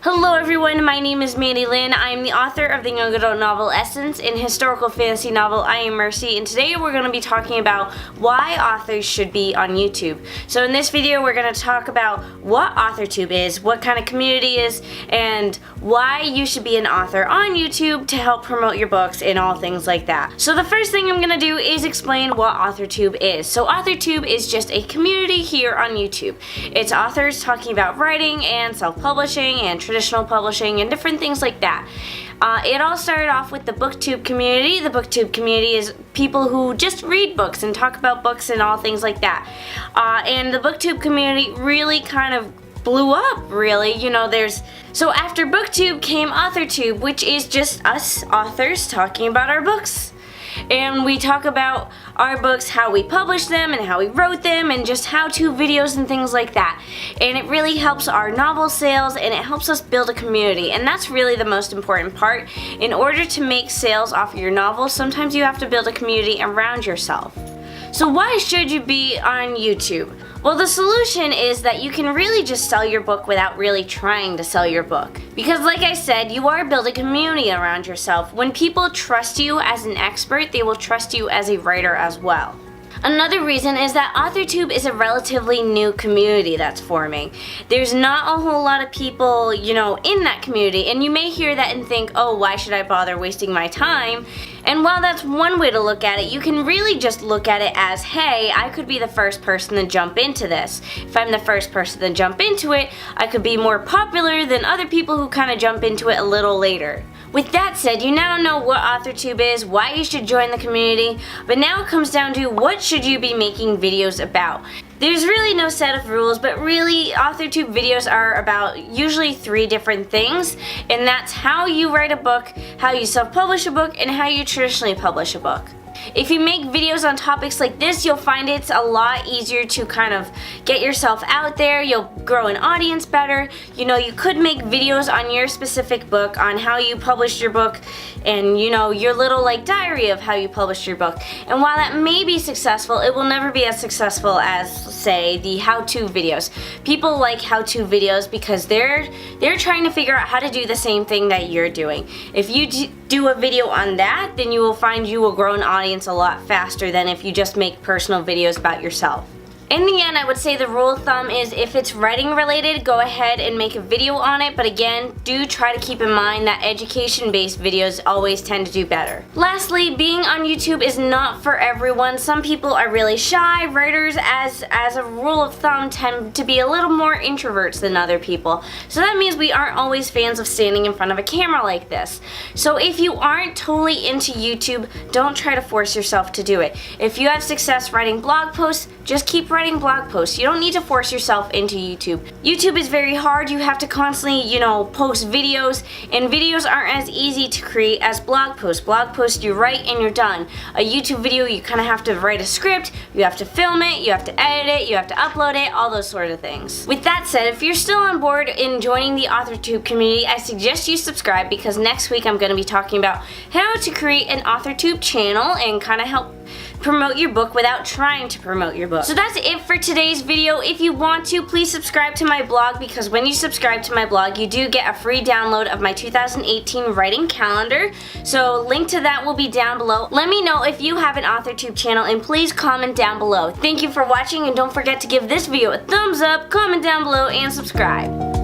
Hello everyone, my name is Mandilynn. I am the author of the young adult novel Essence and historical fantasy novel I Am Mercy, and today we're going to be talking about why authors should be on YouTube. So in this video we're going to talk about what AuthorTube is, what kind of community is, and why you should be an author on YouTube to help promote your books and all things like that. So the first thing I'm going to do is explain what AuthorTube is. So AuthorTube is just a community here on YouTube. It's authors talking about writing and self-publishing and traditional publishing and different things like that. It all started off with the BookTube community. The BookTube community is people who just read books and talk about books and all things like that. And the BookTube community really kind of blew up, really. So after BookTube came AuthorTube, which is just us authors talking about our books. And we talk about our books, how we published them and how we wrote them, and just how-to videos and things like that. And it really helps our novel sales, and it helps us build a community, and that's really the most important part. In order to make sales off of your novel, sometimes you have to build a community around yourself. So why should you be on YouTube? Well, the solution is that you can really just sell your book without really trying to sell your book. Because like I said, you are building a community around yourself. When people trust you as an expert, they will trust you as a writer as well. Another reason is that AuthorTube is a relatively new community that's forming. There's not a whole lot of people, in that community, and you may hear that and think, oh, why should I bother wasting my time? And while that's one way to look at it, you can really just look at it as, hey, I could be the first person to jump into this. If I'm the first person to jump into it, I could be more popular than other people who kind of jump into it a little later. With that said, you now know what AuthorTube is, why you should join the community, but now it comes down to what should you be making videos about. There's really no set of rules, but really AuthorTube videos are about usually 3 different things, and that's how you write a book, how you self-publish a book, and how you traditionally publish a book. If you make videos on topics like this, you'll find it's a lot easier to kind of get yourself out there. You'll grow an audience better. You could make videos on your specific book, on how you published your book, and your little diary of how you published your book. And while that may be successful, it will never be as successful as, say, the how-to videos. People like how-to videos because they're trying to figure out how to do the same thing that you're doing. If you do a video on that, then you will find you will grow an audience a lot faster than if you just make personal videos about yourself. In the end, I would say the rule of thumb is if it's writing related, go ahead and make a video on it, but again, do try to keep in mind that education-based videos always tend to do better. Lastly, being on YouTube is not for everyone. Some people are really shy. Writers, as a rule of thumb, tend to be a little more introverts than other people. So that means we aren't always fans of standing in front of a camera like this. So if you aren't totally into YouTube, don't try to force yourself to do it. If you have success writing blog posts, just keep writing blog posts. You don't need to force yourself into YouTube. YouTube is very hard. You have to constantly, post videos, and videos aren't as easy to create as blog posts. Blog posts you write and you're done. A YouTube video, you kind of have to write a script, you have to film it, you have to edit it, you have to upload it, all those sort of things. With that said, if you're still on board in joining the AuthorTube community, I suggest you subscribe because next week I'm going to be talking about how to create an AuthorTube channel and kind of help promote your book without trying to promote your book. So that's it for today's video. If you want to, please subscribe to my blog because when you subscribe to my blog, you do get a free download of my 2018 writing calendar. So link to that will be down below. Let me know if you have an AuthorTube channel and please comment down below. Thank you for watching and don't forget to give this video a thumbs up, comment down below, and subscribe.